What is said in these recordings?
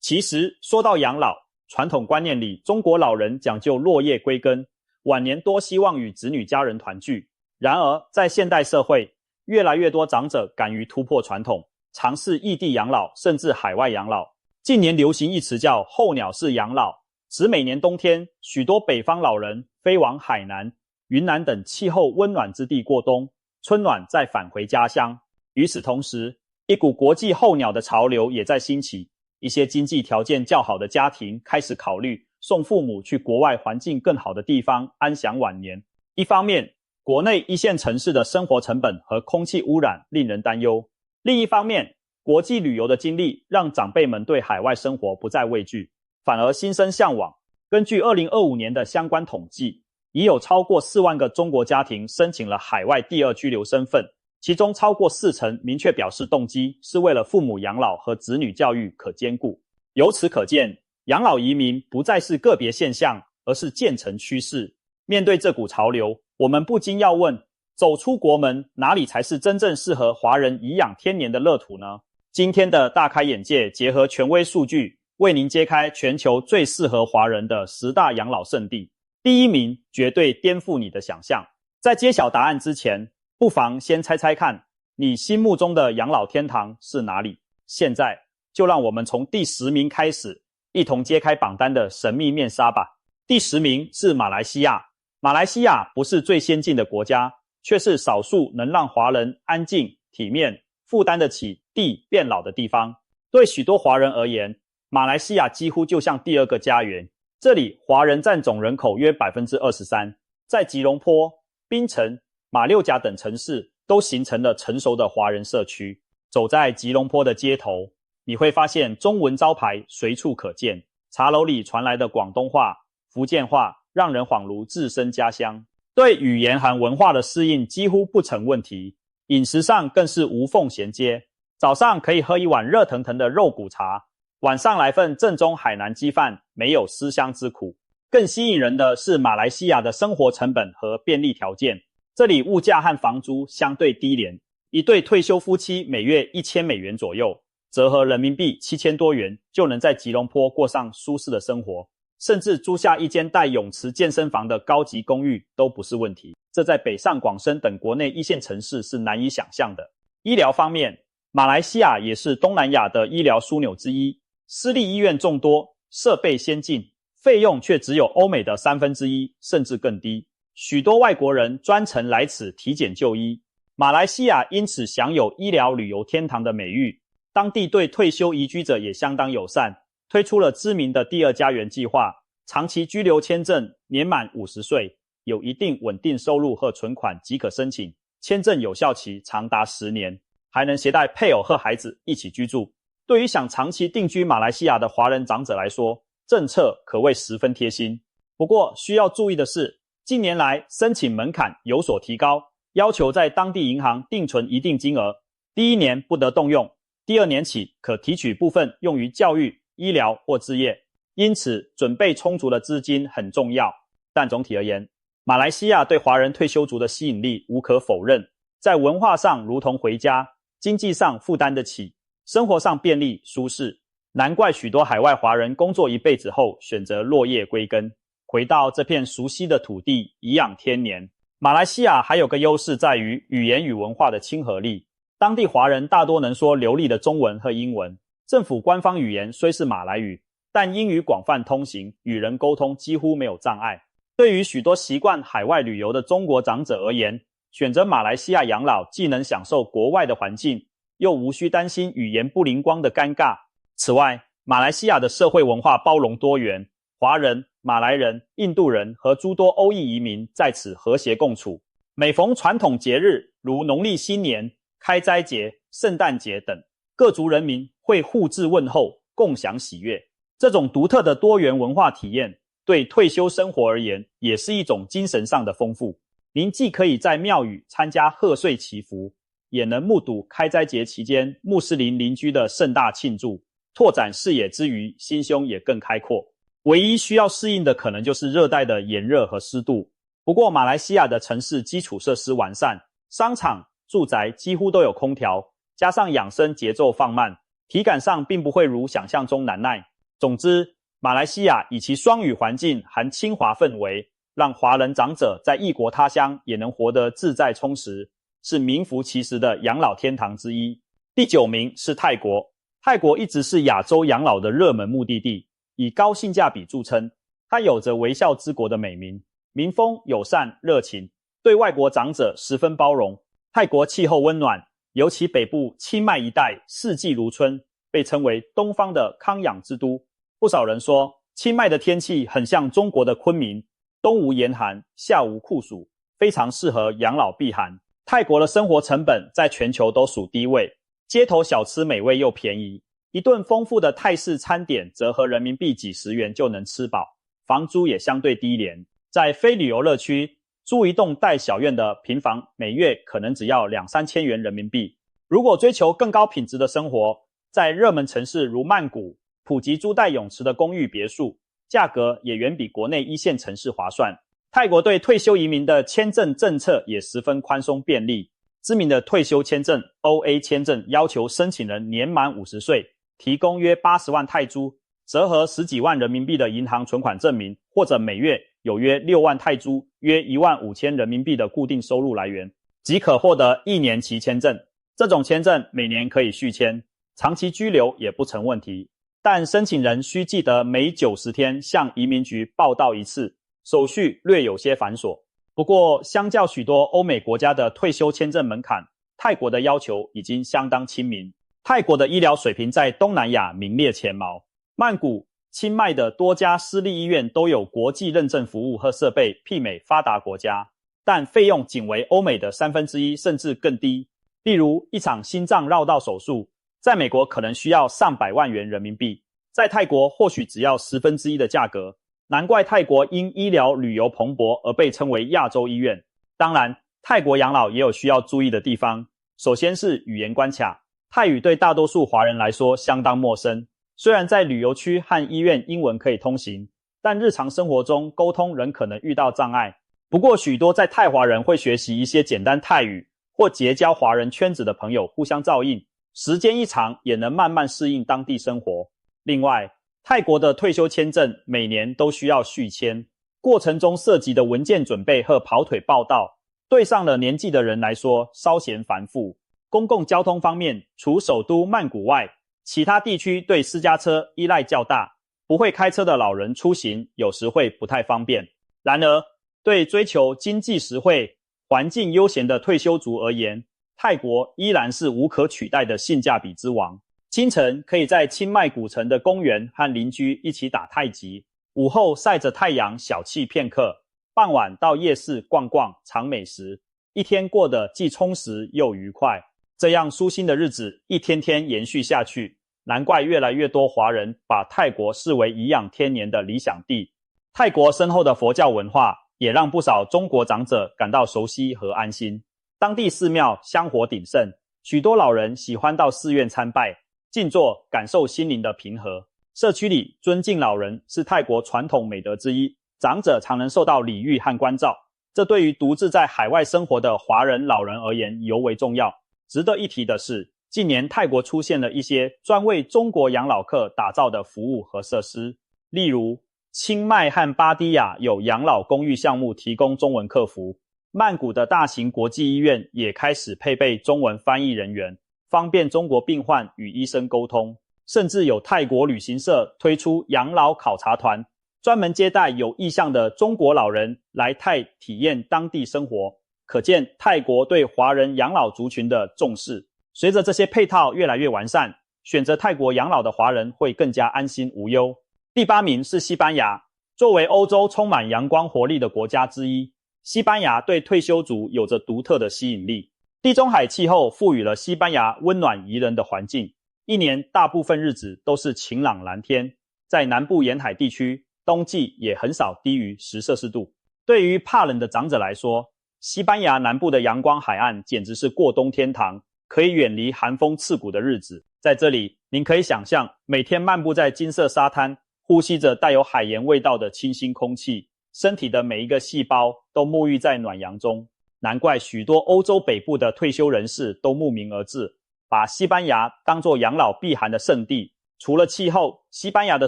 其实说到养老，传统观念里，中国老人讲究落叶归根，晚年多希望与子女家人团聚。然而，在现代社会，越来越多长者敢于突破传统，尝试异地养老，甚至海外养老。近年流行一词叫候鸟式养老，指每年冬天，许多北方老人飞往海南、云南等气候温暖之地过冬，春暖再返回家乡。与此同时，一股国际候鸟的潮流也在兴起，一些经济条件较好的家庭开始考虑送父母去国外环境更好的地方安享晚年。一方面，国内一线城市的生活成本和空气污染令人担忧；另一方面，国际旅游的经历让长辈们对海外生活不再畏惧，反而心生向往。根据2025年的相关统计，已有超过4万个中国家庭申请了海外第二居留身份，其中超过40%明确表示动机是为了父母养老和子女教育可兼顾。由此可见，养老移民不再是个别现象，而是渐成趋势。面对这股潮流，我们不禁要问，走出国门，哪里才是真正适合华人颐养天年的乐土呢？今天的大开眼界结合权威数据，为您揭开全球最适合华人的10大养老胜地。第1名绝对颠覆你的想象。在揭晓答案之前，不妨先猜猜看，你心目中的养老天堂是哪里？现在就让我们从第10名开始，一同揭开榜单的神秘面纱吧。第10名是马来西亚。马来西亚不是最先进的国家，却是少数能让华人安静、体面、负担得起地变老的地方。对许多华人而言，马来西亚几乎就像第2个家园。这里华人占总人口约 23%， 在吉隆坡、槟城、马六甲等城市都形成了成熟的华人社区。走在吉隆坡的街头，你会发现中文招牌随处可见，茶楼里传来的广东话、福建话让人恍如置身家乡。对语言和文化的适应几乎不成问题，饮食上更是无缝衔接。早上可以喝一碗热腾腾的肉骨茶，晚上来份正宗海南鸡饭，没有思乡之苦。更吸引人的是马来西亚的生活成本和便利条件，这里物价和房租相对低廉，一对退休夫妻每月$1000左右，折合人民币7000多元，就能在吉隆坡过上舒适的生活。甚至租下一间带泳池健身房的高级公寓都不是问题，这在北上广深等国内一线城市是难以想象的。医疗方面，马来西亚也是东南亚的医疗枢纽之一，私立医院众多，设备先进，费用却只有欧美的1/3，甚至更低。许多外国人专程来此体检就医，马来西亚因此享有医疗旅游天堂的美誉，当地对退休移居者也相当友善，推出了知名的第2家园计划，长期居留签证，年满50岁，有一定稳定收入和存款即可申请，签证有效期长达10年，还能携带配偶和孩子一起居住。对于想长期定居马来西亚的华人长者来说，政策可谓十分贴心。不过需要注意的是，近年来申请门槛有所提高，要求在当地银行定存一定金额，第1年不得动用，第2年起可提取部分用于教育、医疗或置业，因此准备充足的资金很重要。但总体而言，马来西亚对华人退休族的吸引力无可否认，在文化上如同回家，经济上负担得起，生活上便利舒适，难怪许多海外华人工作一辈子后选择落叶归根，回到这片熟悉的土地颐养天年。马来西亚还有个优势在于语言与文化的亲和力，当地华人大多能说流利的中文和英文，政府官方语言虽是马来语，但英语广泛通行，与人沟通几乎没有障碍。对于许多习惯海外旅游的中国长者而言，选择马来西亚养老既能享受国外的环境，又无需担心语言不灵光的尴尬。此外，马来西亚的社会文化包容多元，华人、马来人、印度人和诸多欧裔移民在此和谐共处。每逢传统节日，如农历新年、开斋节、圣诞节等，各族人民会互致问候，共享喜悦。这种独特的多元文化体验，对退休生活而言，也是一种精神上的丰富。您既可以在庙宇参加贺岁祈福，也能目睹开斋节期间穆斯林邻居的盛大庆祝，拓展视野之余，心胸也更开阔。唯一需要适应的可能就是热带的炎热和湿度。不过马来西亚的城市基础设施完善，商场、住宅几乎都有空调，加上养生节奏放慢，体感上并不会如想象中难耐。总之，马来西亚以其双语环境含清华氛围，让华人长者在异国他乡也能活得自在充实，是名副其实的养老天堂之一。第9名是泰国。泰国一直是亚洲养老的热门目的地，以高性价比著称。它有着微笑之国的美名，民风友善热情，对外国长者十分包容。泰国气候温暖，尤其北部清迈一带四季如春，被称为东方的康养之都。不少人说，清迈的天气很像中国的昆明，冬无严寒，夏无酷暑，非常适合养老避寒。泰国的生活成本在全球都属低位，街头小吃美味又便宜，一顿丰富的泰式餐点折合人民币几十元就能吃饱，房租也相对低廉。在非旅游热区，租一栋带小院的平房，每月可能只要2-3千元人民币。如果追求更高品质的生活，在热门城市如曼谷，普及租带泳池的公寓别墅，价格也远比国内一线城市划算。泰国对退休移民的签证政策也十分宽松便利。知名的退休签证 OA 签证要求申请人年满50岁，提供约80万泰铢，折合10几万人民币的银行存款证明，或者每月有约6万泰铢，约15000人民币的固定收入来源，即可获得1年期签证。这种签证每年可以续签，长期居留也不成问题。但申请人需记得每90天向移民局报到一次，手续略有些繁琐。不过，相较许多欧美国家的退休签证门槛，泰国的要求已经相当亲民。泰国的医疗水平在东南亚名列前茅，曼谷、清迈的多家私立医院都有国际认证服务和设备，媲美发达国家，但费用仅为欧美的1/3甚至更低。例如，一场心脏绕道手术，在美国可能需要上百万元人民币，在泰国或许只要1/10的价格。难怪泰国因医疗旅游蓬勃而被称为亚洲医院。当然，泰国养老也有需要注意的地方。首先是语言关卡，泰语对大多数华人来说相当陌生。虽然在旅游区和医院英文可以通行，但日常生活中沟通仍可能遇到障碍。不过许多在泰华人会学习一些简单泰语，或结交华人圈子的朋友互相照应，时间一长也能慢慢适应当地生活。另外，泰国的退休签证每年都需要续签，过程中涉及的文件准备和跑腿报到，对上了年纪的人来说稍嫌繁复。公共交通方面，除首都曼谷外，其他地区对私家车依赖较大，不会开车的老人出行有时会不太方便。然而，对追求经济实惠、环境悠闲的退休族而言，泰国依然是无可取代的性价比之王。清晨可以在清迈古城的公园和邻居一起打太极，午后晒着太阳小憩片刻，傍晚到夜市逛逛尝美食，一天过得既充实又愉快。这样舒心的日子一天天延续下去，难怪越来越多华人把泰国视为颐养天年的理想地。泰国深厚的佛教文化也让不少中国长者感到熟悉和安心。当地寺庙香火鼎盛，许多老人喜欢到寺院参拜静坐，感受心灵的平和。社区里尊敬老人是泰国传统美德之一，长者常能受到礼遇和关照，这对于独自在海外生活的华人老人而言尤为重要。值得一提的是，近年泰国出现了一些专为中国养老客打造的服务和设施，例如清迈和巴堤亚有养老公寓项目提供中文客服，曼谷的大型国际医院也开始配备中文翻译人员，方便中国病患与医生沟通。甚至有泰国旅行社推出养老考察团，专门接待有意向的中国老人来泰体验当地生活，可见泰国对华人养老族群的重视。随着这些配套越来越完善，选择泰国养老的华人会更加安心无忧。第8名是西班牙。作为欧洲充满阳光活力的国家之一，西班牙对退休族有着独特的吸引力。地中海气候赋予了西班牙温暖宜人的环境，一年大部分日子都是晴朗蓝天。在南部沿海地区，冬季也很少低于10摄氏度。对于怕冷的长者来说，西班牙南部的阳光海岸简直是过冬天堂，可以远离寒风刺骨的日子。在这里，您可以想象每天漫步在金色沙滩，呼吸着带有海盐味道的清新空气，身体的每一个细胞都沐浴在暖阳中。难怪许多欧洲北部的退休人士都慕名而至，把西班牙当作养老避寒的圣地，除了气候，西班牙的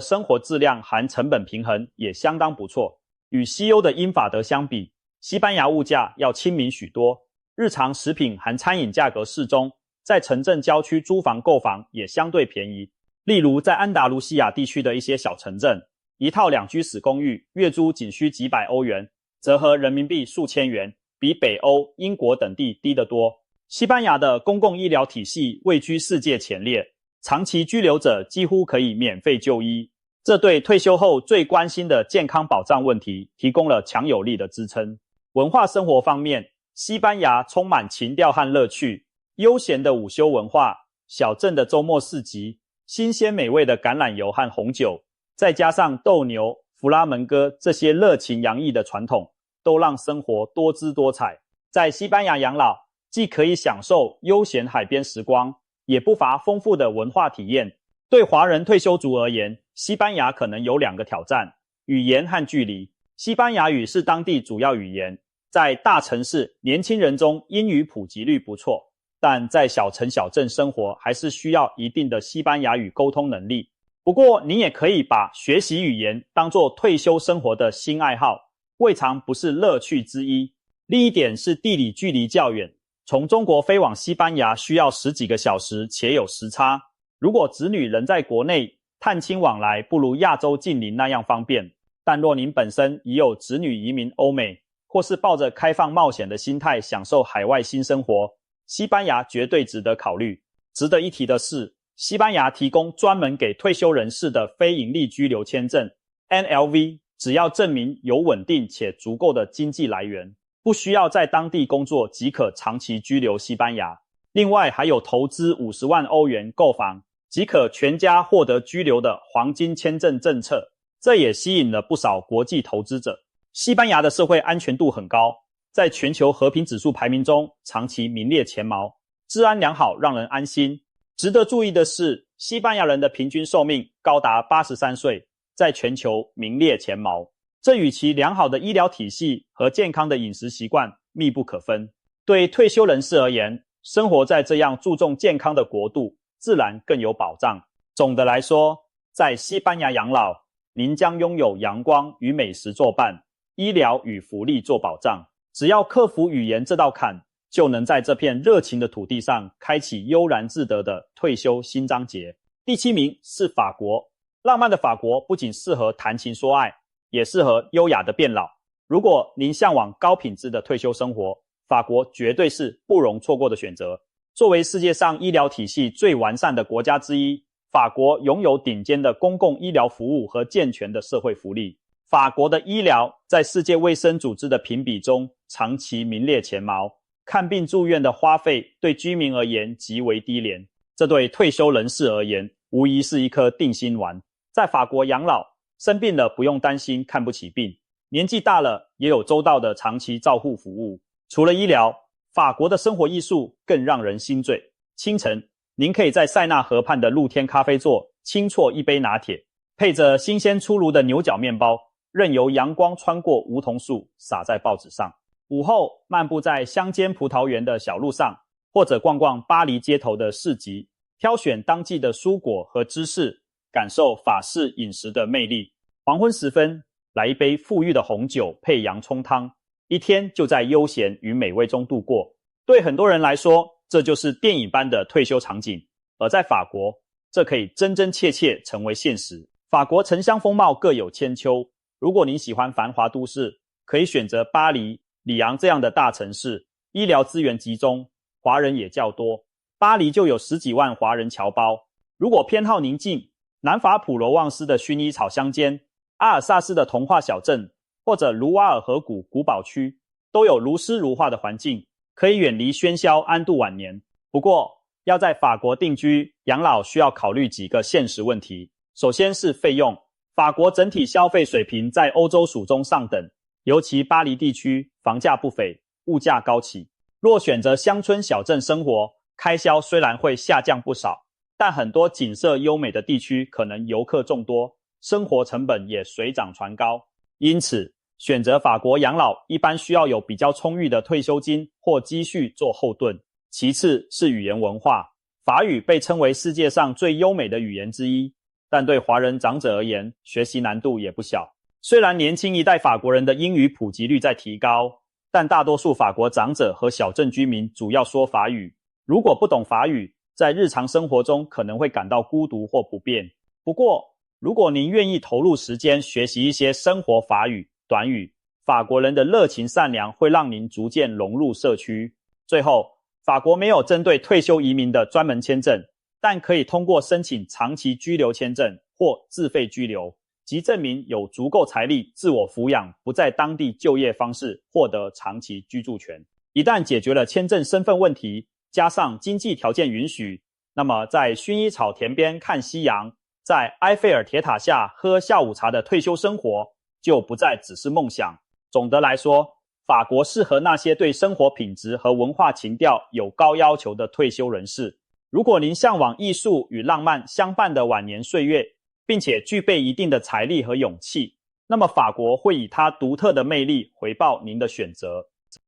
生活质量含成本平衡也相当不错。与西欧的英法德相比，西班牙物价要亲民许多，日常食品含餐饮价格适中，在城镇郊区租房购房也相对便宜。例如在安达卢西亚地区的一些小城镇，一套2居室公寓月租仅需几百欧元，折合人民币数千元，比北欧、英国等地低得多。西班牙的公共医疗体系位居世界前列，长期居留者几乎可以免费就医，这对退休后最关心的健康保障问题提供了强有力的支撑。文化生活方面，西班牙充满情调和乐趣，悠闲的午休文化，小镇的周末市集，新鲜美味的橄榄油和红酒，再加上斗牛、弗拉门戈这些热情洋溢的传统，都让生活多姿多彩。在西班牙养老，既可以享受悠闲海边时光，也不乏丰富的文化体验。对华人退休族而言，西班牙可能有2个挑战：语言和距离。西班牙语是当地主要语言，在大城市年轻人中英语普及率不错，但在小城小镇生活还是需要一定的西班牙语沟通能力。不过你也可以把学习语言当作退休生活的新爱好，未尝不是乐趣之一。另一点是地理距离较远，从中国飞往西班牙需要10几个小时，且有时差。如果子女人在国内，探亲往来不如亚洲近邻那样方便。但若您本身已有子女移民欧美，或是抱着开放冒险的心态享受海外新生活，西班牙绝对值得考虑。值得一提的是，西班牙提供专门给退休人士的非营利居留签证 NLV， 只要证明有稳定且足够的经济来源，不需要在当地工作即可长期居留西班牙。另外还有投资50万欧元购房即可全家获得居留的黄金签证政策，这也吸引了不少国际投资者。西班牙的社会安全度很高，在全球和平指数排名中长期名列前茅，治安良好，让人安心。值得注意的是，西班牙人的平均寿命高达83岁，在全球名列前茅，这与其良好的医疗体系和健康的饮食习惯密不可分。对退休人士而言，生活在这样注重健康的国度，自然更有保障。总的来说，在西班牙养老，您将拥有阳光与美食作伴，医疗与福利做保障。只要克服语言这道坎，就能在这片热情的土地上开启悠然自得的退休新章节。第7名是法国。浪漫的法国不仅适合谈情说爱，也适合优雅的变老。如果您向往高品质的退休生活，法国绝对是不容错过的选择。作为世界上医疗体系最完善的国家之一，法国拥有顶尖的公共医疗服务和健全的社会福利。法国的医疗在世界卫生组织的评比中长期名列前茅，看病住院的花费对居民而言极为低廉，这对退休人士而言无疑是一颗定心丸。在法国养老，生病了不用担心看不起病，年纪大了也有周到的长期照护服务。除了医疗，法国的生活艺术更让人心醉。清晨，您可以在塞纳河畔的露天咖啡座轻啜一杯拿铁，配着新鲜出炉的牛角面包，任由阳光穿过梧桐树洒在报纸上。午后漫步在乡间葡萄园的小路上，或者逛逛巴黎街头的市集，挑选当季的蔬果和芝士，感受法式饮食的魅力。黄昏时分，来一杯馥郁的红酒配洋葱汤，一天就在悠闲与美味中度过。对很多人来说，这就是电影般的退休场景，而在法国，这可以真真切切成为现实。法国城乡风貌各有千秋，如果您喜欢繁华都市，可以选择巴黎、里昂这样的大城市，医疗资源集中，华人也较多。巴黎就有10几万华人侨胞。如果偏好宁静，南法普罗旺斯的薰衣草乡间，阿尔萨斯的童话小镇，或者卢瓦尔河谷古堡区，都有如诗如画的环境，可以远离喧嚣，安度晚年。不过，要在法国定居养老需要考虑几个现实问题。首先是费用，法国整体消费水平在欧洲属中上等，尤其巴黎地区房价不菲，物价高企。若选择乡村小镇生活，开销虽然会下降不少，但很多景色优美的地区可能游客众多，生活成本也水涨船高。因此，选择法国养老一般需要有比较充裕的退休金或积蓄做后盾。其次是语言文化，法语被称为世界上最优美的语言之一，但对华人长者而言，学习难度也不小。虽然年轻一代法国人的英语普及率在提高，但大多数法国长者和小镇居民主要说法语。如果不懂法语，在日常生活中可能会感到孤独或不便。不过，如果您愿意投入时间学习一些生活法语、短语，法国人的热情善良会让您逐渐融入社区。最后，法国没有针对退休移民的专门签证，但可以通过申请长期居留签证或自费居留，即证明有足够财力自我抚养不在当地就业方式获得长期居住权。一旦解决了签证身份问题，加上经济条件允许，那么在薰衣草田边看夕阳，在埃菲尔铁塔下喝下午茶的退休生活就不再只是梦想。总的来说，法国适合那些对生活品质和文化情调有高要求的退休人士。如果您向往艺术与浪漫相伴的晚年岁月，并且具备一定的财力和勇气，那么法国会以它独特的魅力回报您的选择。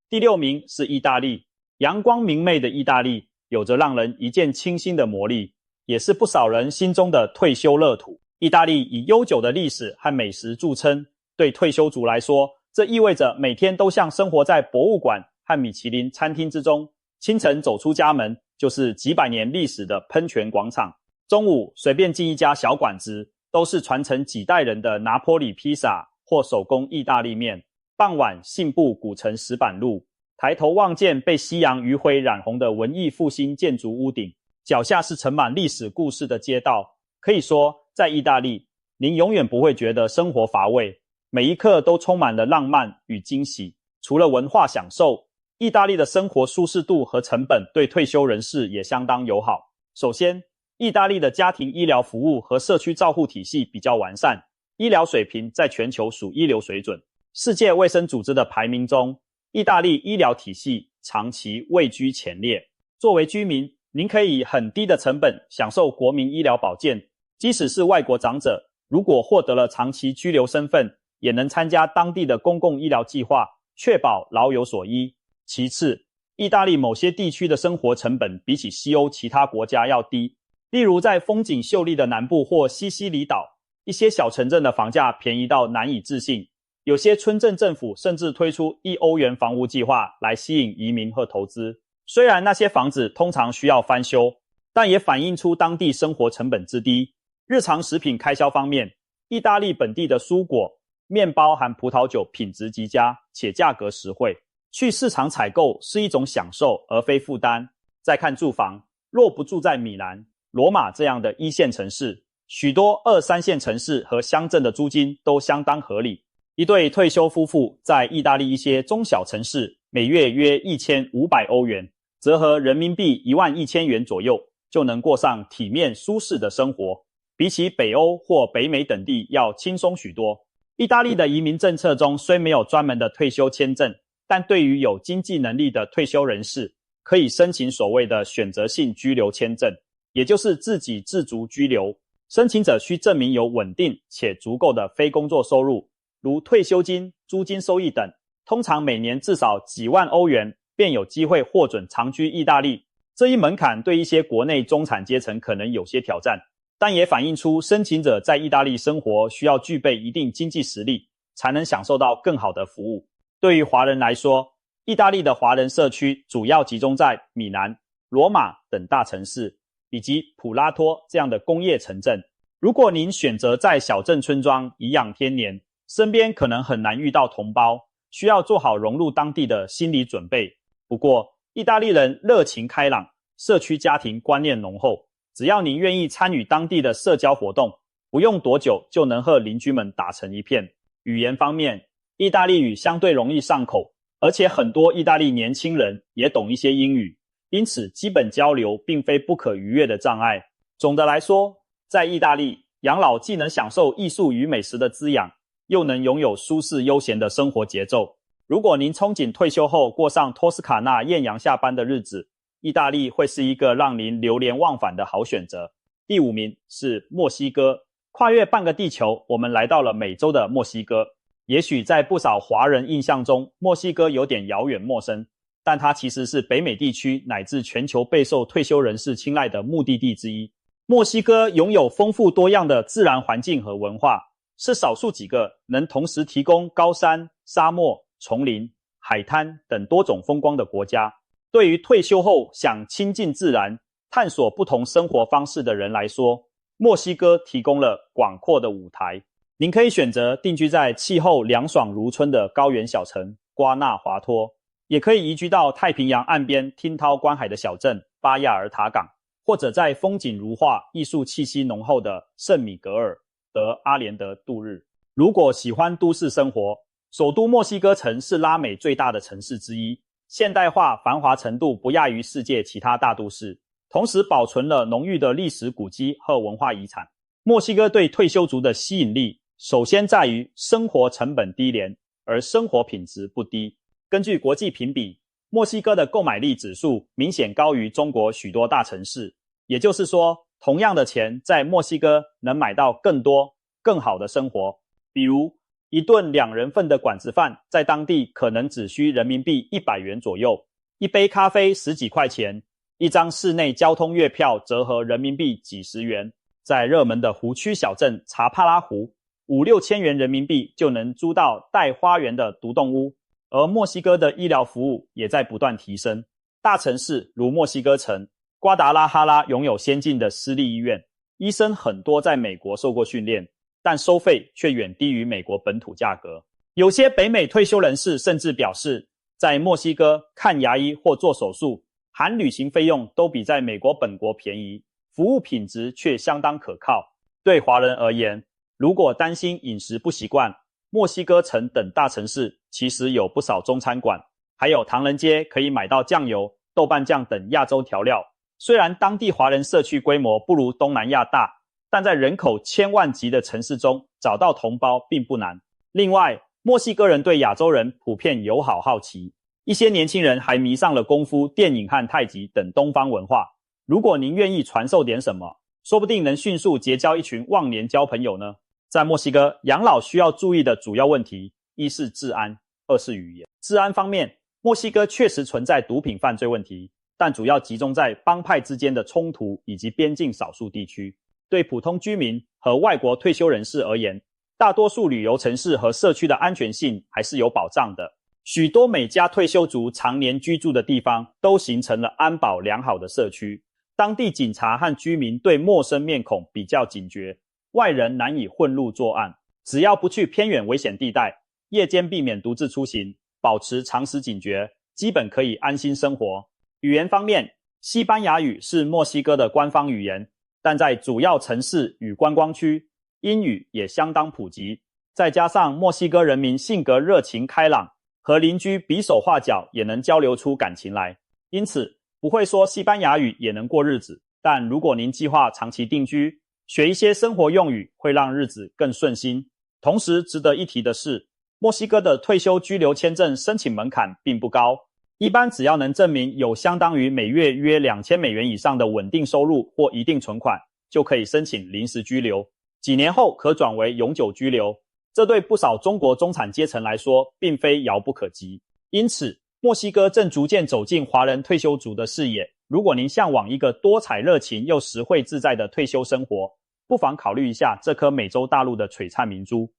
第6名是意大利。阳光明媚的意大利有着让人一见倾心的魔力，也是不少人心中的退休乐土。意大利以悠久的历史和美食著称，对退休族来说，这意味着每天都像生活在博物馆和米其林餐厅之中。清晨走出家门，就是几百年历史的喷泉广场，中午随便进一家小馆子，都是传承几代人的拿坡里披萨或手工意大利面。傍晚信步古城石板路，抬头望见被夕阳余晖染红的文艺复兴建筑屋顶，脚下是盛满历史故事的街道。可以说，在意大利，您永远不会觉得生活乏味，每一刻都充满了浪漫与惊喜。除了文化享受，意大利的生活舒适度和成本对退休人士也相当友好。首先，意大利的家庭医疗服务和社区照护体系比较完善，医疗水平在全球属一流水准。世界卫生组织的排名中，意大利医疗体系长期位居前列。作为居民，您可以以很低的成本享受国民医疗保健，即使是外国长者，如果获得了长期居留身份，也能参加当地的公共医疗计划，确保老有所依。其次，意大利某些地区的生活成本比起西欧其他国家要低，例如在风景秀丽的南部或西西里岛，一些小城镇的房价便宜到难以置信。有些村镇政府甚至推出1欧元房屋计划来吸引移民和投资。虽然那些房子通常需要翻修，但也反映出当地生活成本之低。日常食品开销方面，意大利本地的蔬果、面包和葡萄酒品质极佳，且价格实惠。去市场采购是一种享受而非负担。再看住房，若不住在米兰、罗马这样的1线城市，许多2、3线城市和乡镇的租金都相当合理。一对退休夫妇在意大利一些中小城市，每月约1500欧元，折合人民币11000元左右，就能过上体面舒适的生活，比起北欧或北美等地要轻松许多。意大利的移民政策中虽没有专门的退休签证，但对于有经济能力的退休人士，可以申请所谓的选择性居留签证，也就是自给自足居留。申请者需证明有稳定且足够的非工作收入，如退休金、租金收益等，通常每年至少几万欧元，便有机会获准长居意大利。这一门槛对一些国内中产阶层可能有些挑战，但也反映出申请者在意大利生活需要具备一定经济实力，才能享受到更好的服务。对于华人来说，意大利的华人社区主要集中在米兰、罗马等大城市，以及普拉托这样的工业城镇。如果您选择在小镇村庄颐养天年，身边可能很难遇到同胞，需要做好融入当地的心理准备。不过，意大利人热情开朗，社区家庭观念浓厚，只要您愿意参与当地的社交活动，不用多久就能和邻居们打成一片。语言方面，意大利语相对容易上口，而且很多意大利年轻人也懂一些英语，因此基本交流并非不可逾越的障碍。总的来说，在意大利，养老既能享受艺术与美食的滋养，又能拥有舒适悠闲的生活节奏。如果您憧憬退休后过上托斯卡纳艳阳下班的日子，意大利会是一个让您流连忘返的好选择。第5名是墨西哥。跨越半个地球，我们来到了美洲的墨西哥。也许在不少华人印象中，墨西哥有点遥远陌生，但它其实是北美地区乃至全球备受退休人士青睐的目的地之一。墨西哥拥有丰富多样的自然环境和文化，是少数几个能同时提供高山、沙漠、丛林、海滩等多种风光的国家。对于退休后想亲近自然、探索不同生活方式的人来说，墨西哥提供了广阔的舞台。您可以选择定居在气候凉爽如春的高原小城瓜纳华托，也可以移居到太平洋岸边听涛观海的小镇巴亚尔塔港，或者在风景如画、艺术气息浓厚的圣米格尔德阿连德度日。如果喜欢都市生活，首都墨西哥城是拉美最大的城市之一，现代化繁华程度不亚于世界其他大都市，同时保存了浓郁的历史古迹和文化遗产。墨西哥对退休族的吸引力首先在于生活成本低廉，而生活品质不低。根据国际评比，墨西哥的购买力指数明显高于中国许多大城市，也就是说，同样的钱在墨西哥能买到更多、更好的生活。比如，一顿2人份的馆子饭在当地可能只需人民币100元左右，一杯咖啡10几块钱，一张室内交通月票折合人民币几十元。在热门的湖区小镇查帕拉湖，5、6千元人民币就能租到带花园的独栋屋。而墨西哥的医疗服务也在不断提升，大城市如墨西哥城、瓜达拉哈拉拥有先进的私立医院，医生很多在美国受过训练，但收费却远低于美国本土价格。有些北美退休人士甚至表示，在墨西哥看牙医或做手术，含旅行费用都比在美国本国便宜，服务品质却相当可靠。对华人而言，如果担心饮食不习惯，墨西哥城等大城市其实有不少中餐馆，还有唐人街可以买到酱油、豆瓣酱等亚洲调料。虽然当地华人社区规模不如东南亚大，但在人口千万级的城市中找到同胞并不难。另外，墨西哥人对亚洲人普遍友好好奇，一些年轻人还迷上了功夫、电影和太极等东方文化。如果您愿意传授点什么，说不定能迅速结交一群忘年交朋友呢。在墨西哥，养老需要注意的主要问题，一是治安，二是语言。治安方面，墨西哥确实存在毒品犯罪问题，但主要集中在帮派之间的冲突以及边境少数地区。对普通居民和外国退休人士而言，大多数旅游城市和社区的安全性还是有保障的。许多美加退休族常年居住的地方都形成了安保良好的社区，当地警察和居民对陌生面孔比较警觉，外人难以混入作案。只要不去偏远危险地带，夜间避免独自出行，保持常时警觉，基本可以安心生活。语言方面，西班牙语是墨西哥的官方语言，但在主要城市与观光区，英语也相当普及。再加上墨西哥人民性格热情开朗，和邻居比手画脚也能交流出感情来，因此不会说西班牙语也能过日子。但如果您计划长期定居，学一些生活用语会让日子更顺心。同时值得一提的是，墨西哥的退休居留签证申请门槛并不高，一般只要能证明有相当于每月约2000美元以上的稳定收入或一定存款，就可以申请临时居留，几年后可转为永久居留。这对不少中国中产阶层来说并非遥不可及。因此，墨西哥正逐渐走进华人退休族的视野。如果您向往一个多彩热情又实惠自在的退休生活，不妨考虑一下这颗美洲大陆的璀璨明珠。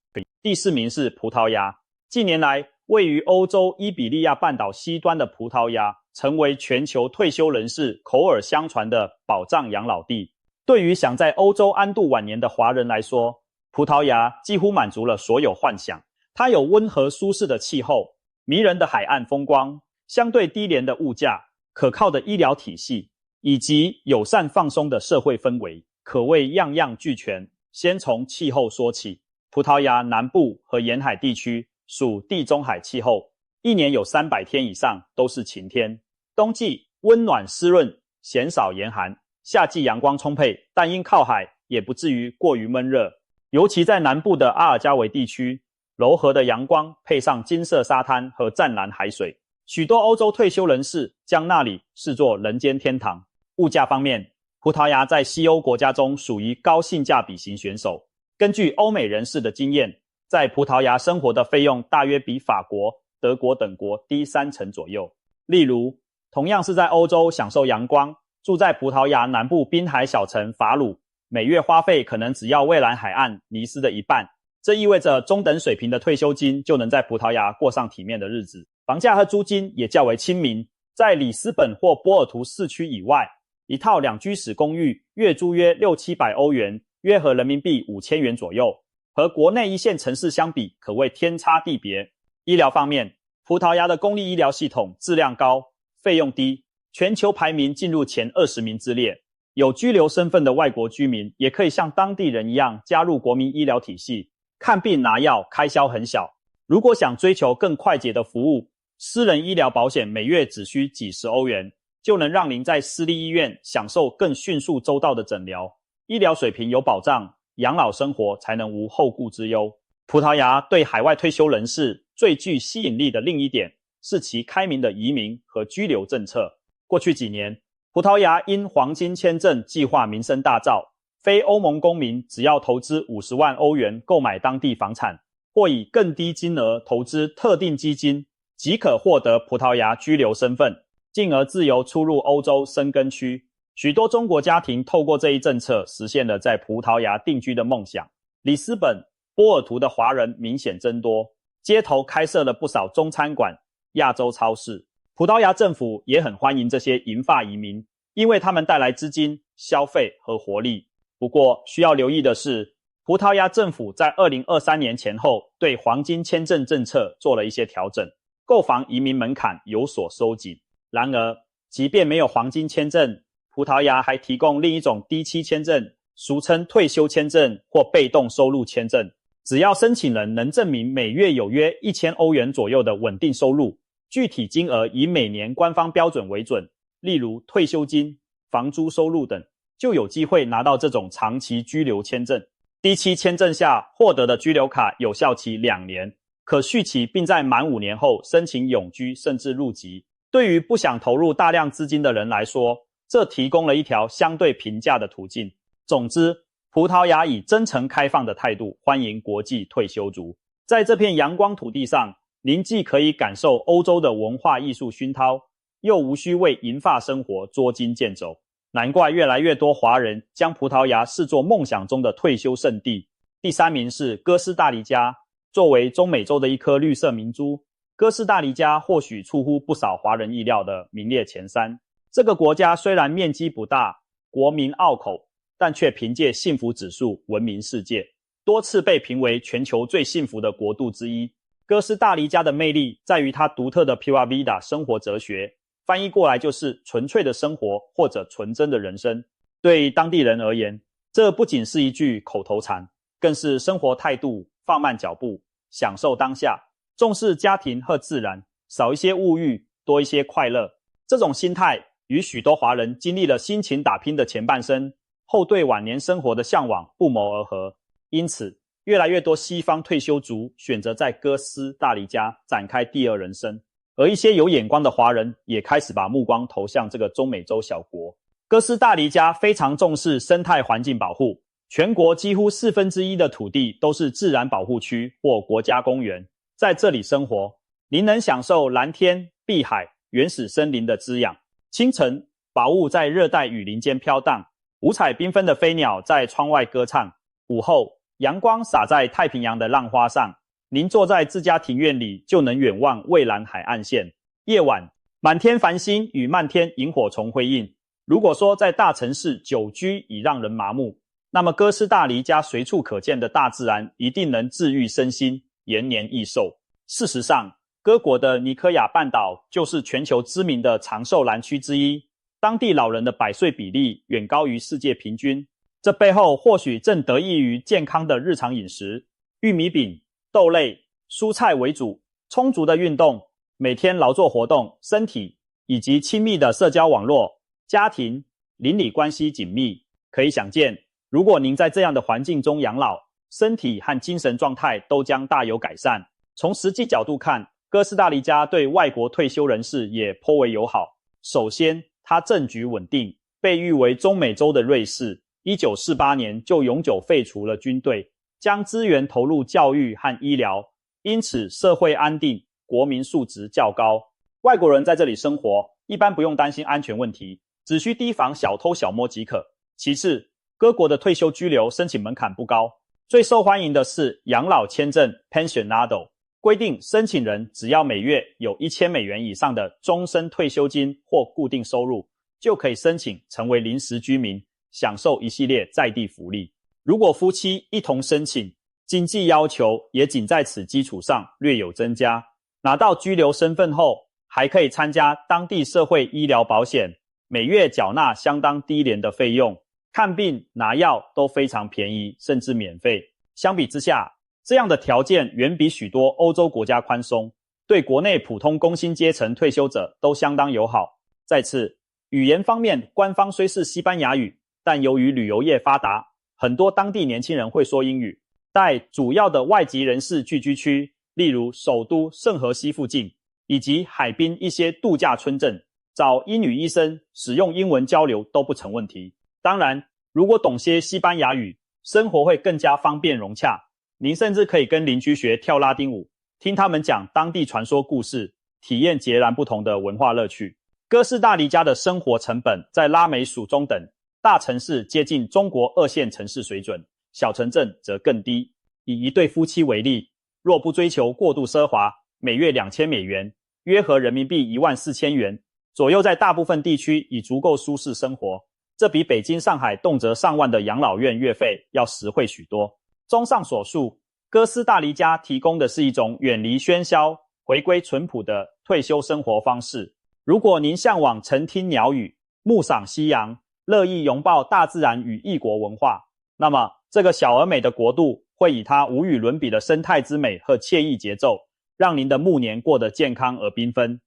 第4名是葡萄牙。近年来，位于欧洲伊比利亚半岛西端的葡萄牙成为全球退休人士口耳相传的保障养老地。对于想在欧洲安度晚年的华人来说，葡萄牙几乎满足了所有幻想。它有温和舒适的气候、迷人的海岸风光、相对低廉的物价、可靠的医疗体系，以及友善放松的社会氛围，可谓样样俱全。先从气候说起，葡萄牙南部和沿海地区属地中海气候，一年有300天以上都是晴天。冬季温暖湿润，鲜少严寒，夏季阳光充沛，但因靠海，也不至于过于闷热。尤其在南部的阿尔加维地区，柔和的阳光配上金色沙滩和湛蓝海水，许多欧洲退休人士将那里视作人间天堂。物价方面，葡萄牙在西欧国家中属于高性价比型选手。根据欧美人士的经验，在葡萄牙生活的费用大约比法国、德国等国低30%左右。例如，同样是在欧洲享受阳光，住在葡萄牙南部滨海小城法鲁，每月花费可能只要蔚蓝海岸尼斯的一半，这意味着中等水平的退休金就能在葡萄牙过上体面的日子。房价和租金也较为亲民，在里斯本或波尔图市区以外，一套两居室公寓月租约600-700欧元，约合人民币5000元左右，和国内一线城市相比可谓天差地别。医疗方面，葡萄牙的公立医疗系统质量高，费用低，全球排名进入前20名之列。有居留身份的外国居民也可以像当地人一样加入国民医疗体系，看病拿药开销很小。如果想追求更快捷的服务，私人医疗保险每月只需几十欧元，就能让您在私立医院享受更迅速周到的诊疗，医疗水平有保障，养老生活才能无后顾之忧。葡萄牙对海外退休人士最具吸引力的另一点是其开明的移民和居留政策。过去几年，葡萄牙因黄金签证计划名声大噪，非欧盟公民只要投资50万欧元购买当地房产，或以更低金额投资特定基金，即可获得葡萄牙居留身份，进而自由出入欧洲生根区。许多中国家庭透过这一政策实现了在葡萄牙定居的梦想。里斯本、波尔图的华人明显增多，街头开设了不少中餐馆、亚洲超市。葡萄牙政府也很欢迎这些银发移民，因为他们带来资金、消费和活力。不过需要留意的是，葡萄牙政府在2023年前后对黄金签证政策做了一些调整，购房移民门槛有所收紧。然而，即便没有黄金签证，葡萄牙还提供另一种低期签证，俗称退休签证或被动收入签证。只要申请人能证明每月有约1000欧元左右的稳定收入，具体金额以每年官方标准为准，例如退休金、房租收入等，就有机会拿到这种长期居留签证。低期签证下获得的居留卡有效期2年，可续期并在满5年后申请永居甚至入籍。对于不想投入大量资金的人来说，这提供了一条相对平价的途径。总之，葡萄牙以真诚开放的态度欢迎国际退休族。在这片阳光土地上，您既可以感受欧洲的文化艺术熏陶，又无需为银发生活捉襟见肘。难怪越来越多华人将葡萄牙视作梦想中的退休圣地。第3名是哥斯达黎加。作为中美洲的一颗绿色明珠，哥斯达黎加或许出乎不少华人意料的名列前3。这个国家虽然面积不大，国民拗口，但却凭借幸福指数闻名世界，多次被评为全球最幸福的国度之一。哥斯达黎加的魅力在于它独特的 Pura Vida 生活哲学，翻译过来就是纯粹的生活或者纯真的人生。对当地人而言，这不仅是一句口头禅，更是生活态度，放慢脚步，享受当下，重视家庭和自然，少一些物欲，多一些快乐。这种心态与许多华人经历了辛勤打拼的前半生后对晚年生活的向往不谋而合。因此，越来越多西方退休族选择在哥斯达黎加展开第二人生，而一些有眼光的华人也开始把目光投向这个中美洲小国。哥斯达黎加非常重视生态环境保护，全国几乎1/4的土地都是自然保护区或国家公园。在这里生活，您能享受蓝天、碧海、原始森林的滋养。清晨，宝物在热带雨林间飘荡，五彩缤纷的飞鸟在窗外歌唱。午后，阳光洒在太平洋的浪花上，您坐在自家庭院里就能远望蔚蓝海岸线。夜晚，满天繁星与漫天萤火虫辉映。如果说在大城市久居已让人麻木，那么哥斯达黎加随处可见的大自然一定能治愈身心，延年益寿。事实上，哥国的尼科亚半岛就是全球知名的长寿蓝区之一，当地老人的百岁比例远高于世界平均。这背后或许正得益于健康的日常饮食，玉米饼、豆类、蔬菜为主，充足的运动，每天劳作活动，身体以及亲密的社交网络，家庭、邻里关系紧密。可以想见，如果您在这样的环境中养老，身体和精神状态都将大有改善。从实际角度看，哥斯达黎加对外国退休人士也颇为友好。首先，它政局稳定，被誉为中美洲的瑞士，1948年就永久废除了军队，将资源投入教育和医疗，因此社会安定，国民素质较高。外国人在这里生活，一般不用担心安全问题，只需提防小偷小摸即可。其次，各国的退休居留申请门槛不高，最受欢迎的是养老签证 Pensionado， 规定申请人只要每月有$1000以上的终身退休金或固定收入，就可以申请成为临时居民，享受一系列在地福利。如果夫妻一同申请，经济要求也仅在此基础上略有增加。拿到居留身份后，还可以参加当地社会医疗保险，每月缴纳相当低廉的费用，看病拿药都非常便宜，甚至免费。相比之下，这样的条件远比许多欧洲国家宽松，对国内普通工薪阶层退休者都相当友好。再次，语言方面官方虽是西班牙语，但由于旅游业发达，很多当地年轻人会说英语。在主要的外籍人士聚居区，例如首都圣荷西附近，以及海滨一些度假村镇，找英语医生使用英文交流都不成问题。当然，如果懂些西班牙语，生活会更加方便融洽。您甚至可以跟邻居学跳拉丁舞，听他们讲当地传说故事，体验截然不同的文化乐趣。哥斯达黎加的生活成本在拉美属中等，大城市接近中国2线城市水准，小城镇则更低。以一对夫妻为例，若不追求过度奢华，每月$2000，约合人民币14000左右，在大部分地区已足够舒适生活。这比北京、上海动辄上万的养老院月费要实惠许多。综上所述，哥斯达黎加提供的是一种远离喧嚣、回归淳朴的退休生活方式。如果您向往晨听鸟语、目赏夕阳，乐意拥抱大自然与异国文化，那么这个小而美的国度会以它无与伦比的生态之美和惬意节奏，让您的暮年过得健康而缤纷。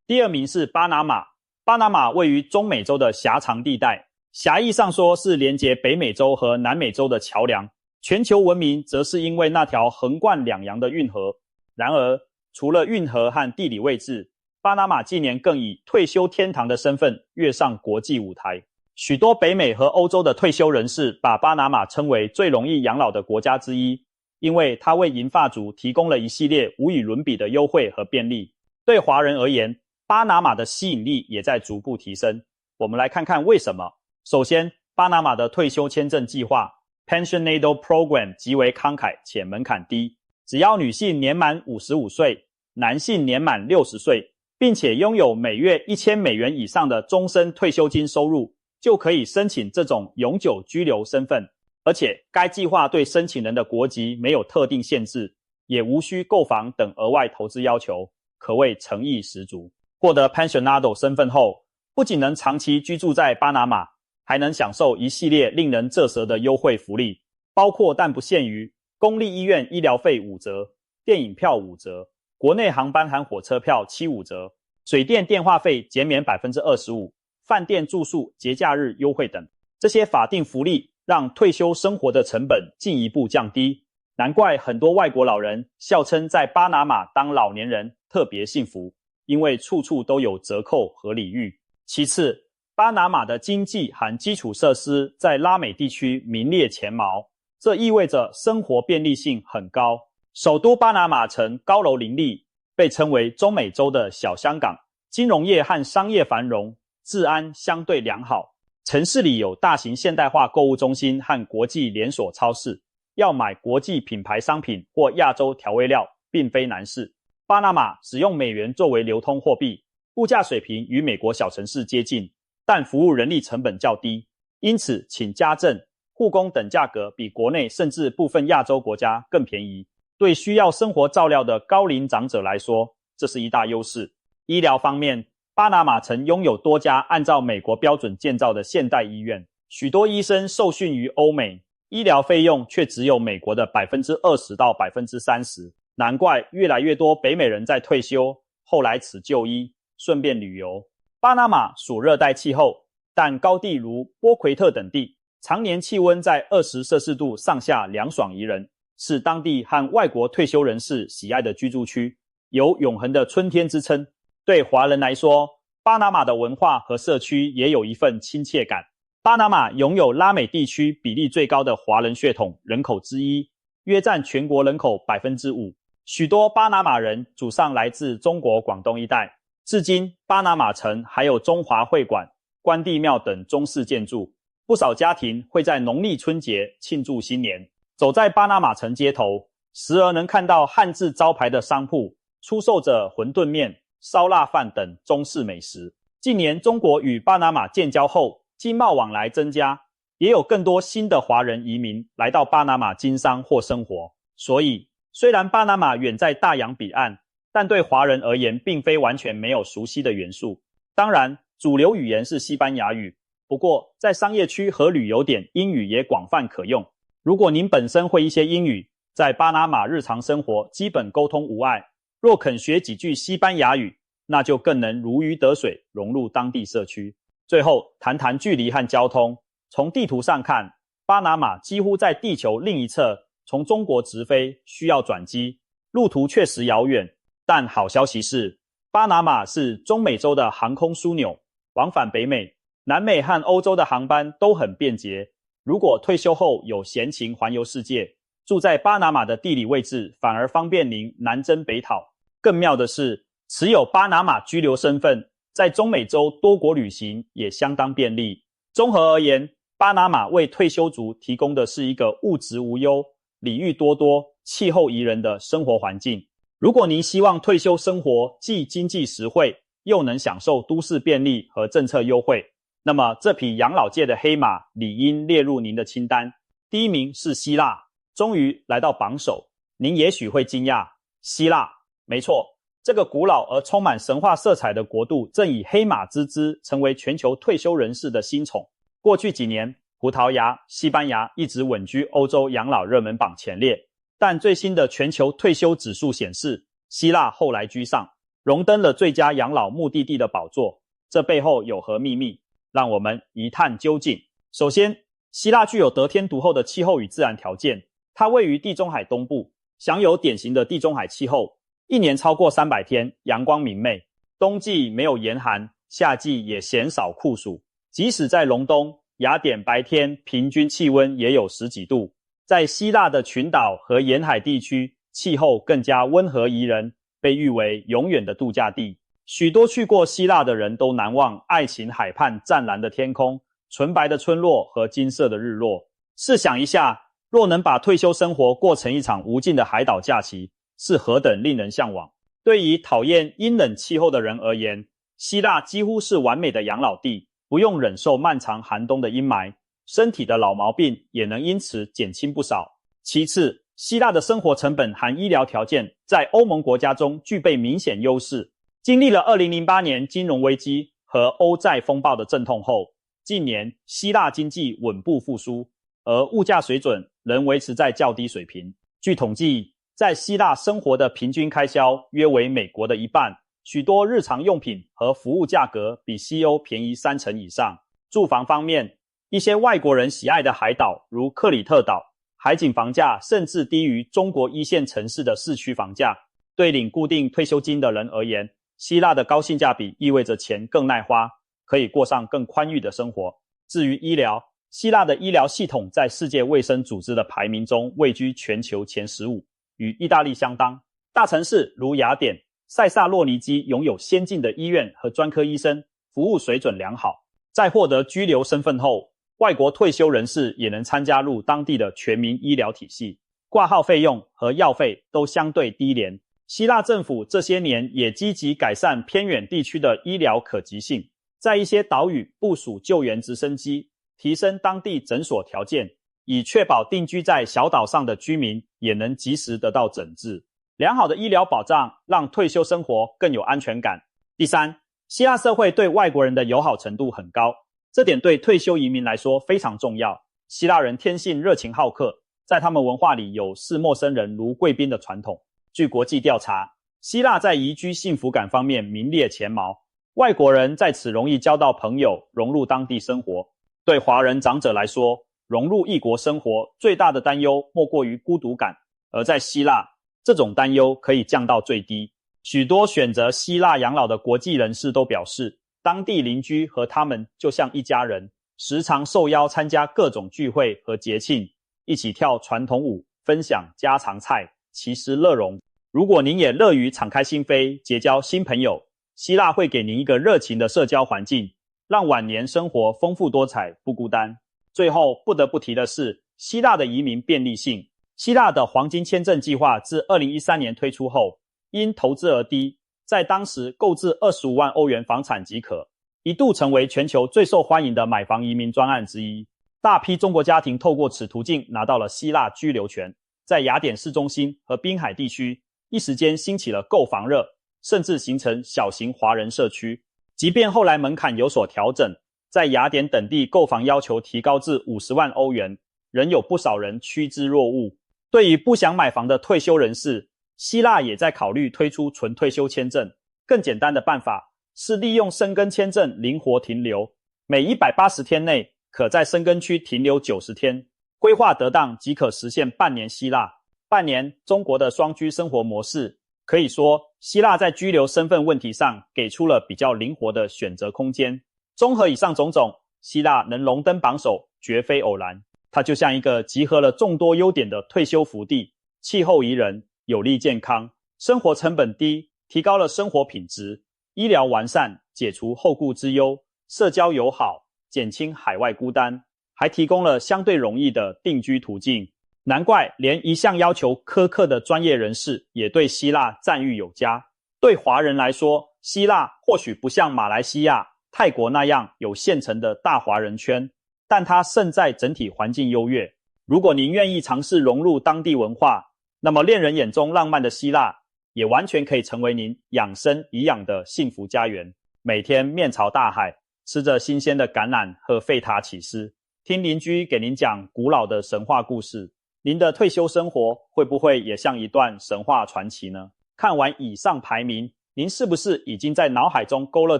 第二名是巴拿马。巴拿马位于中美洲的狭长地带，狭义上说是连接北美洲和南美洲的桥梁，全球闻名则是因为那条横贯两洋的运河。然而，除了运河和地理位置，巴拿马近年更以退休天堂的身份跃上国际舞台。许多北美和欧洲的退休人士把巴拿马称为最容易养老的国家之一，因为它为银发族提供了一系列无与伦比的优惠和便利。对华人而言，巴拿马的吸引力也在逐步提升。我们来看看为什么。首先，巴拿马的退休签证计划 Pensionado Program 极为慷慨且门槛低，只要女性年满55岁，男性年满60岁，并且拥有每月$1000以上的终身退休金收入，就可以申请这种永久居留身份。而且该计划对申请人的国籍没有特定限制，也无需购房等额外投资要求，可谓诚意十足。获得 Pensionado 身份后，不仅能长期居住在巴拿马，还能享受一系列令人咋舌的优惠福利，包括但不限于公立医院医疗费5折、电影票5折、国内航班含火车票75折、水电电话费减免 25%、饭店住宿节假日优惠等。这些法定福利让退休生活的成本进一步降低，难怪很多外国老人笑称在巴拿马当老年人特别幸福，因为处处都有折扣和礼遇。其次，巴拿马的经济和基础设施在拉美地区名列前茅，这意味着生活便利性很高。首都巴拿马城高楼林立，被称为中美洲的小香港，金融业和商业繁荣，治安相对良好。城市里有大型现代化购物中心和国际连锁超市，要买国际品牌商品或亚洲调味料并非难事。巴拿马使用美元作为流通货币，物价水平与美国小城市接近，但服务人力成本较低，因此请家政、护工等价格比国内甚至部分亚洲国家更便宜。对需要生活照料的高龄长者来说，这是一大优势。医疗方面，巴拿马曾拥有多家按照美国标准建造的现代医院，许多医生受训于欧美，医疗费用却只有美国的 20% 到 30%。难怪越来越多北美人在退休后来此就医，顺便旅游。巴拿马属热带气候，但高地如波奎特等地，常年气温在20摄氏度上下，凉爽宜人，是当地和外国退休人士喜爱的居住区，有永恒的春天之称。对华人来说，巴拿马的文化和社区也有一份亲切感。巴拿马拥有拉美地区比例最高的华人血统人口之一，约占全国人口 5%。许多巴拿马人祖上来自中国广东一带，至今巴拿马城还有中华会馆，关帝庙等中式建筑。不少家庭会在农历春节庆祝新年。走在巴拿马城街头，时而能看到汉字招牌的商铺出售着馄饨面、烧腊饭等中式美食。近年中国与巴拿马建交后，经贸往来增加，也有更多新的华人移民来到巴拿马经商或生活。所以，虽然巴拿马远在大洋彼岸，但对华人而言并非完全没有熟悉的元素。当然，主流语言是西班牙语，不过在商业区和旅游点，英语也广泛可用。如果您本身会一些英语，在巴拿马日常生活基本沟通无碍，若肯学几句西班牙语，那就更能如鱼得水，融入当地社区。最后谈谈距离和交通。从地图上看，巴拿马几乎在地球另一侧，从中国直飞需要转机，路途确实遥远。但好消息是，巴拿马是中美洲的航空枢纽，往返北美、南美和欧洲的航班都很便捷。如果退休后有闲情环游世界，住在巴拿马的地理位置反而方便您南征北讨。更妙的是，持有巴拿马居留身份，在中美洲多国旅行也相当便利。综合而言，巴拿马为退休族提供的是一个物质无忧、礼遇多多、气候宜人的生活环境。如果您希望退休生活既经济实惠，又能享受都市便利和政策优惠，那么这匹养老界的黑马理应列入您的清单。第一名是希腊，终于来到榜首。您也许会惊讶，希腊，没错，这个古老而充满神话色彩的国度正以黑马之姿成为全球退休人士的新宠。过去几年，葡萄牙、西班牙一直稳居欧洲养老热门榜前列，但最新的全球退休指数显示，希腊后来居上，荣登了最佳养老目的地的宝座。这背后有何秘密？让我们一探究竟。首先，希腊具有得天独厚的气候与自然条件，它位于地中海东部，享有典型的地中海气候，一年超过300天，阳光明媚，冬季没有严寒，夏季也鲜少酷暑。即使在隆冬，雅典白天平均气温也有10几度。在希腊的群岛和沿海地区，气候更加温和宜人，被誉为永远的度假地。许多去过希腊的人都难忘爱琴海畔湛蓝的天空、纯白的村落和金色的日落。试想一下，若能把退休生活过成一场无尽的海岛假期，是何等令人向往。对于讨厌阴冷气候的人而言，希腊几乎是完美的养老地，不用忍受漫长寒冬的阴霾，身体的老毛病也能因此减轻不少。其次，希腊的生活成本和医疗条件在欧盟国家中具备明显优势。经历了2008年金融危机和欧债风暴的阵痛后，近年希腊经济稳步复苏，而物价水准仍维持在较低水平。据统计，在希腊生活的平均开销约为美国的一半，许多日常用品和服务价格比西欧便宜30%以上。住房方面，一些外国人喜爱的海岛如克里特岛，海景房价甚至低于中国一线城市的市区房价。对领固定退休金的人而言，希腊的高性价比意味着钱更耐花，可以过上更宽裕的生活。至于医疗，希腊的医疗系统在世界卫生组织的排名中位居全球前15，与意大利相当。大城市如雅典、塞萨洛尼基拥有先进的医院和专科医生，服务水准良好。在获得居留身份后，外国退休人士也能参加入当地的全民医疗体系，挂号费用和药费都相对低廉。希腊政府这些年也积极改善偏远地区的医疗可及性，在一些岛屿部署救援直升机，提升当地诊所条件，以确保定居在小岛上的居民也能及时得到诊治。良好的医疗保障让退休生活更有安全感。第三，希腊社会对外国人的友好程度很高，这点对退休移民来说非常重要。希腊人天性热情好客，在他们文化里有视陌生人如贵宾的传统。据国际调查，希腊在宜居幸福感方面名列前茅，外国人在此容易交到朋友，融入当地生活。对华人长者来说，融入异国生活最大的担忧莫过于孤独感，而在希腊，这种担忧可以降到最低。许多选择希腊养老的国际人士都表示，当地邻居和他们就像一家人，时常受邀参加各种聚会和节庆，一起跳传统舞，分享家常菜，其实乐融。如果您也乐于敞开心扉，结交新朋友，希腊会给您一个热情的社交环境，让晚年生活丰富多彩，不孤单。最后不得不提的是，希腊的移民便利性。希腊的黄金签证计划自2013年推出后，因投资额低，在当时购置25万欧元房产即可，一度成为全球最受欢迎的买房移民专案之一。大批中国家庭透过此途径拿到了希腊居留权，在雅典市中心和滨海地区一时间兴起了购房热，甚至形成小型华人社区。即便后来门槛有所调整，在雅典等地购房要求提高至50万欧元，仍有不少人趋之若鹜。对于不想买房的退休人士，希腊也在考虑推出纯退休签证。更简单的办法是利用申根签证灵活停留，每180天内可在申根区停留90天，规划得当即可实现半年希腊、半年中国的双居生活模式。可以说，希腊在居留身份问题上给出了比较灵活的选择空间。综合以上种种，希腊能荣登榜首绝非偶然。它就像一个集合了众多优点的退休福地，气候宜人，有利健康，生活成本低，提高了生活品质，医疗完善，解除后顾之忧，社交友好，减轻海外孤单，还提供了相对容易的定居途径。难怪连一向要求苛刻的专业人士也对希腊赞誉有加。对华人来说，希腊或许不像马来西亚、泰国那样有现成的大华人圈，但它胜在整体环境优越。如果您愿意尝试融入当地文化，那么恋人眼中浪漫的希腊也完全可以成为您养生颐养的幸福家园。每天面朝大海，吃着新鲜的橄榄和费塔起司，听邻居给您讲古老的神话故事，您的退休生活会不会也像一段神话传奇呢？看完以上排名，您是不是已经在脑海中勾勒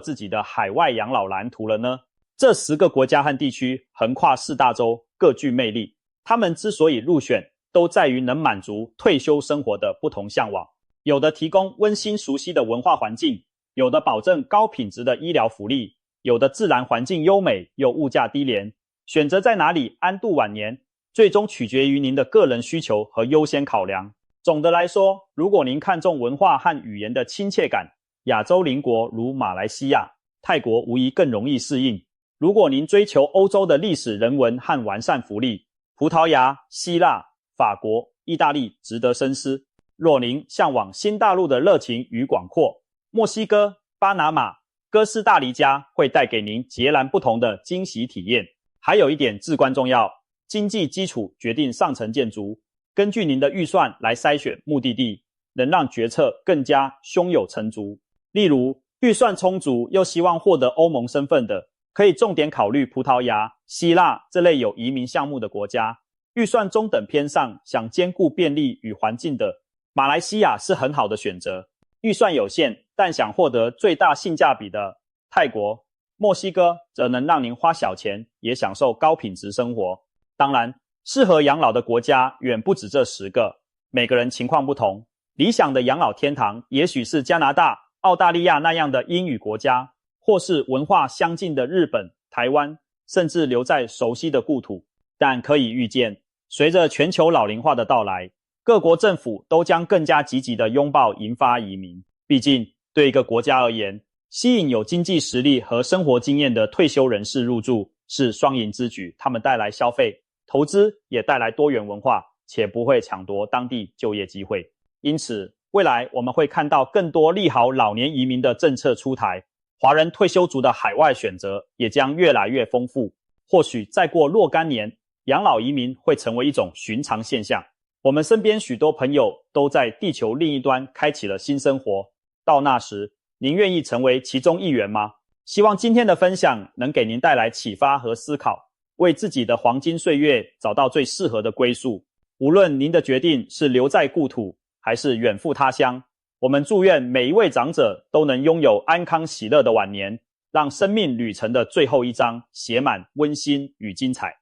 自己的海外养老蓝图了呢？这10个国家和地区横跨4大洲，各具魅力。他们之所以入选，都在于能满足退休生活的不同向往。有的提供温馨熟悉的文化环境，有的保证高品质的医疗福利，有的自然环境优美又物价低廉。选择在哪里安度晚年，最终取决于您的个人需求和优先考量。总的来说，如果您看重文化和语言的亲切感，亚洲邻国如马来西亚、泰国无疑更容易适应。如果您追求欧洲的历史人文和完善福利，葡萄牙、希腊、法国、意大利值得深思。若您向往新大陆的热情与广阔，墨西哥、巴拿马、哥斯大黎加会带给您截然不同的惊喜体验。还有一点至关重要，经济基础决定上层建筑。根据您的预算来筛选目的地，能让决策更加胸有成竹。例如，预算充足又希望获得欧盟身份的，可以重点考虑葡萄牙、希腊这类有移民项目的国家。预算中等偏上，想兼顾便利与环境的，马来西亚是很好的选择。预算有限，但想获得最大性价比的，泰国、墨西哥则能让您花小钱也享受高品质生活。当然，适合养老的国家远不止这10个，每个人情况不同。理想的养老天堂也许是加拿大、澳大利亚那样的英语国家，或是文化相近的日本、台湾，甚至留在熟悉的故土。但可以预见，随着全球老龄化的到来，各国政府都将更加积极地拥抱引发移民。毕竟，对一个国家而言，吸引有经济实力和生活经验的退休人士入住是双赢之举。他们带来消费、投资，也带来多元文化，且不会抢夺当地就业机会。因此，未来我们会看到更多利好老年移民的政策出台，华人退休族的海外选择也将越来越丰富。或许再过若干年，养老移民会成为一种寻常现象。我们身边许多朋友都在地球另一端开启了新生活，到那时，您愿意成为其中一员吗？希望今天的分享能给您带来启发和思考，为自己的黄金岁月找到最适合的归宿。无论您的决定是留在故土，还是远赴他乡，我们祝愿每一位长者都能拥有安康喜乐的晚年，让生命旅程的最后一章写满温馨与精彩。